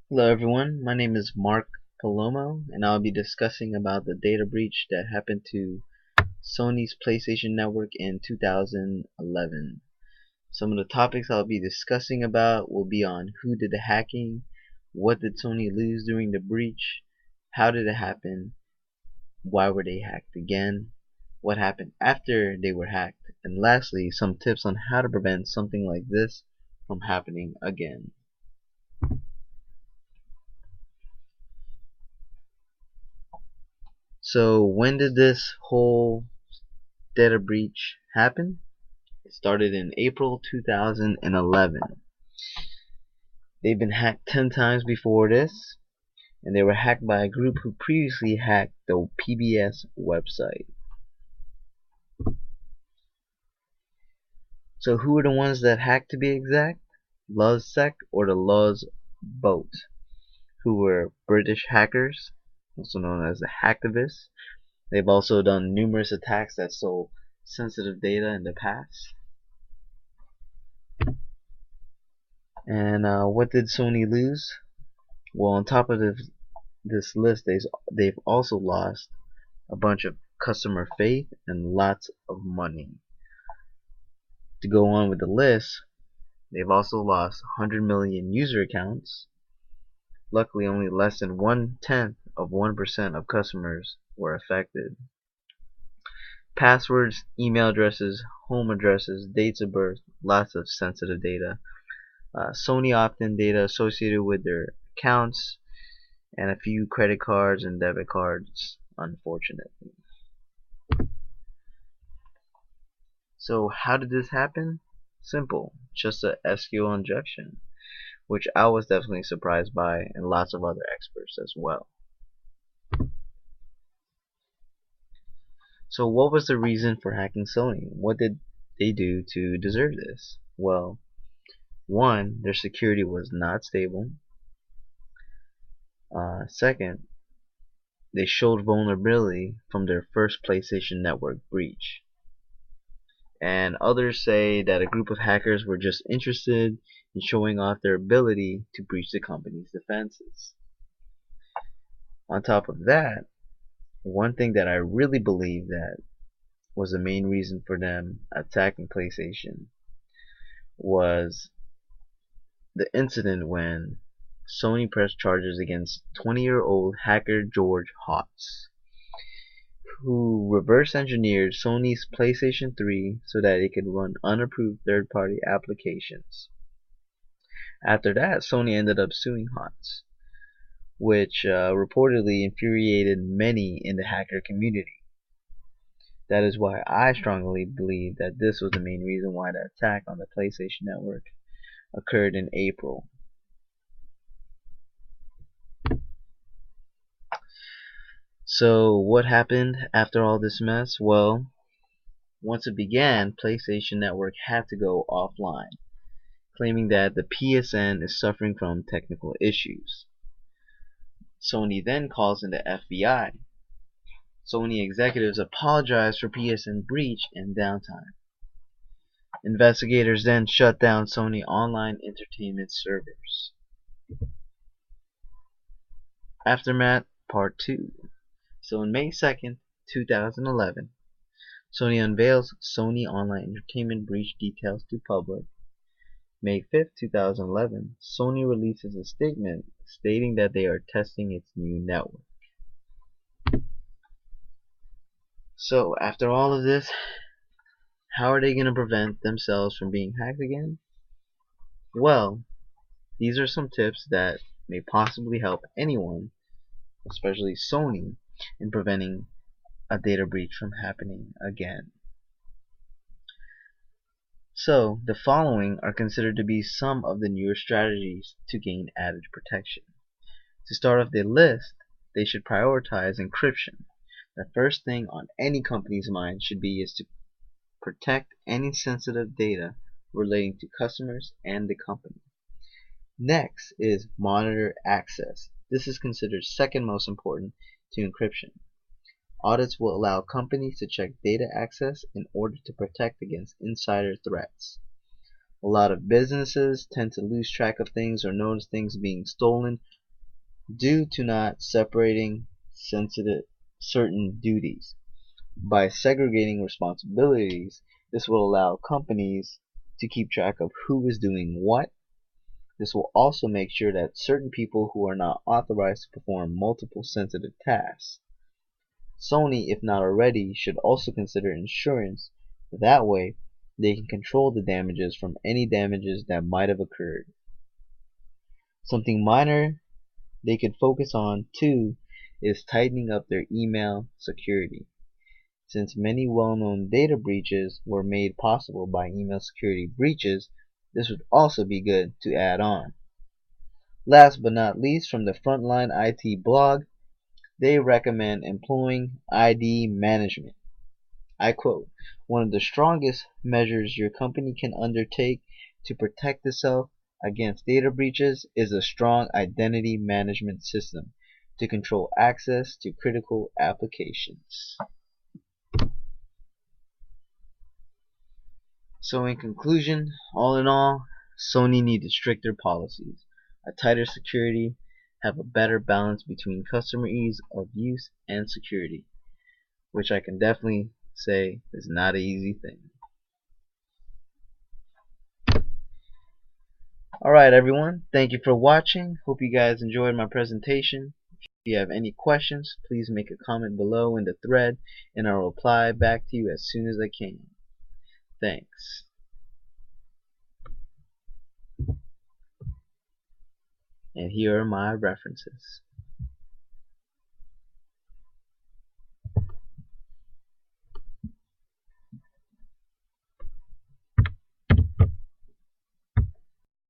Hello everyone, my name is Mark Palomo and I'll be discussing about the data breach that happened to Sony's PlayStation Network in 2011. Some of the topics I'll be discussing about will be on who did the hacking, what did Sony lose during the breach, how did it happen, why were they hacked again, what happened after they were hacked, and lastly some tips on how to prevent something like this from happening again. So when did this whole data breach happen? It started in April 2011. They've been hacked 10 times before this, and they were hacked by a group who previously hacked the PBS website. So who are the ones that hacked, to be exact? Lulzsec or the Luz Boat, who were British hackers, also known as the hacktivists. They've also done numerous attacks that stole sensitive data in the past. And what did Sony lose? Well, on top of this list, they've also lost a bunch of customer faith and lots of money. To go on with the list, they've also lost 100 million user accounts. Luckily, only less than 1/10 of 1% of customers were affected. Passwords, email addresses, home addresses, dates of birth, lots of sensitive data. Sony opt-in data associated with their accounts, and a few credit cards and debit cards, unfortunately. So how did this happen? Simple, just a SQL injection, which I was definitely surprised by, and lots of other experts as well. So what was the reason for hacking Sony? What did they do to deserve this? Well, one, their security was not stable. Second, they showed vulnerability from their first PlayStation Network breach. And others say that a group of hackers were just interested in showing off their ability to breach the company's defenses. On top of that, one thing that I really believe that was the main reason for them attacking PlayStation was the incident when Sony pressed charges against 20-year-old hacker George Hotz, who reverse engineered Sony's PlayStation 3 so that it could run unapproved third-party applications. After that, Sony ended up suing Hotz, which reportedly infuriated many in the hacker community. That is why I strongly believe that this was the main reason why the attack on the PlayStation Network occurred in April. So what happened after all this mess? Well, once it began, PlayStation Network had to go offline, claiming that the PSN is suffering from technical issues. Sony then calls in the FBI. Sony executives apologized for PSN breach and downtime. Investigators then shut down Sony online entertainment servers. Aftermath Part 2. So on May 2nd, 2011, Sony unveils Sony online entertainment breach details to public. May 5th, 2011, Sony releases a statement stating that they are testing its new network. So after all of this, how are they going to prevent themselves from being hacked again? Well, these are some tips that may possibly help anyone, especially Sony, in preventing a data breach from happening again. So, the following are considered to be some of the newer strategies to gain added protection. To start off the list, they should prioritize encryption. The first thing on any company's mind should be is to protect any sensitive data relating to customers and the company. Next is monitor access. This is considered second most important to encryption. Audits will allow companies to check data access in order to protect against insider threats. A lot of businesses tend to lose track of things or notice things being stolen due to not separating certain duties. By segregating responsibilities, this will allow companies to keep track of who is doing what. This will also make sure that certain people who are not authorized to perform multiple sensitive tasks. Sony, if not already, should also consider insurance. That way, they can control the damages from any damages that might have occurred. Something minor they could focus on, too, is tightening up their email security. Since many well-known data breaches were made possible by email security breaches, this would also be good to add on. Last but not least, from the Frontline IT blog, they recommend employing ID management. I quote, "One of the strongest measures your company can undertake to protect itself against data breaches is a strong identity management system to control access to critical applications." So in conclusion, all in all, Sony needed stricter policies, a tighter security, have a better balance between customer ease of use and security, which I can definitely say is not an easy thing. Alright everyone, thank you for watching. Hope you guys enjoyed my presentation. If you have any questions, please make a comment below in the thread and I'll reply back to you as soon as I can. Thanks. And here are my references.